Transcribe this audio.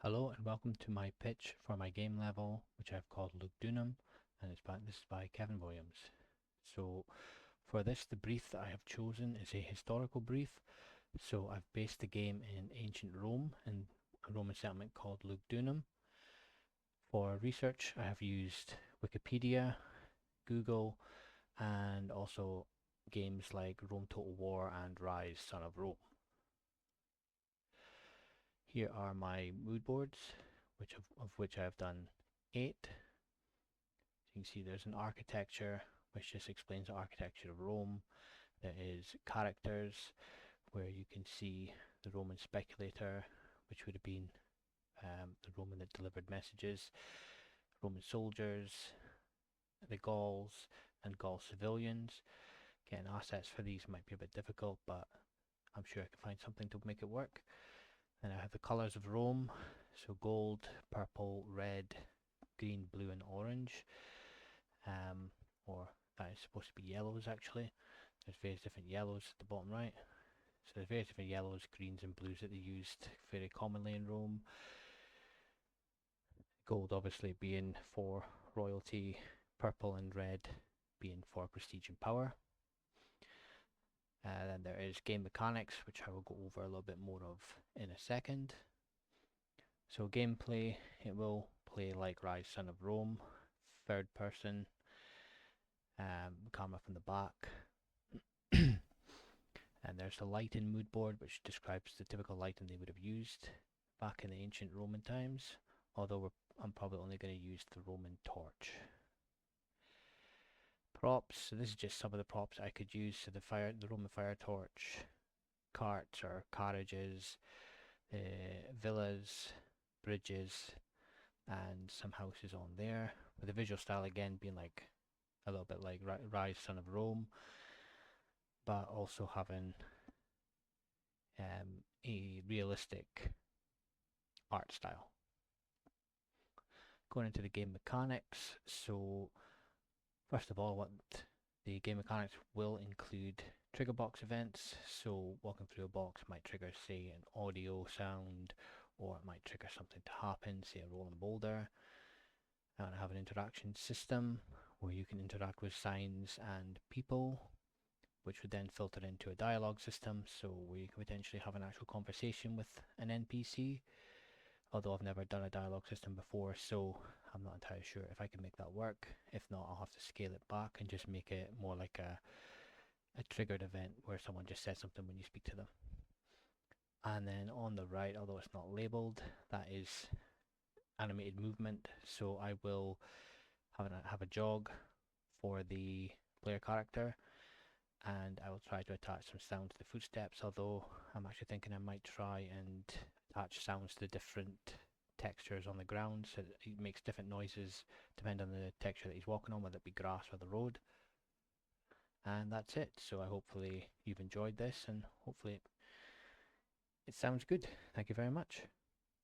Hello and welcome to my pitch for my game level, which I've called Lugdunum, and this is by Kevin Williams. So for this, the brief that I have chosen is a historical brief. So I've based the game in ancient Rome and a Roman settlement called Lugdunum. For research, I have used Wikipedia, Google, and also games like Rome Total War and Rise, Son of Rome. Here are my mood boards, of which I have done 8. You can see there's an architecture which just explains the architecture of Rome. There is characters where you can see the Roman speculator, which would have been the Roman that delivered messages, Roman soldiers, the Gauls, and Gaul civilians. Getting assets for these might be a bit difficult, but I'm sure I can find something to make it work. Then I have the colours of Rome, so gold, purple, red, green, blue, and orange. Or that is supposed to be yellows actually. There's various different yellows at the bottom right. So there's various different yellows, greens, and blues that they used very commonly in Rome. Gold obviously being for royalty, purple and red being for prestige and power. Then there is game mechanics, which I will go over a little bit more of in a second. So gameplay, it will play like Rise Son of Rome, third person, camera from the back. And there's the lighting mood board, which describes the typical lighting they would have used back in the ancient Roman times, although I'm probably only going to use the Roman torch. Props, so this is just some of the props I could use. So the Roman fire torch, carts or carriages, villas, bridges, and some houses on there. With the visual style again being like a little bit like Rise Son of Rome, but also having a realistic art style. Going into the game mechanics, so first of all, what the game mechanics will include trigger box events. So walking through a box might trigger, say, an audio sound, or it might trigger something to happen, say a rolling boulder. And I have an interaction system where you can interact with signs and people, which would then filter into a dialogue system, so where you can potentially have an actual conversation with an NPC. Although I've never done a dialogue system before, so I'm not entirely sure if I can make that work. If not, I'll have to scale it back and just make it more like a triggered event where someone just says something when you speak to them. And then on the right, although it's not labeled, that is animated movement. So I will have a jog for the player character, and I will try to attach some sound to the footsteps, although I'm actually thinking I might try and attach sounds to different textures on the ground, so that it makes different noises depending on the texture that he's walking on, whether it be grass or the road. And that's it. So hopefully you've enjoyed this, and hopefully it sounds good. Thank you very much.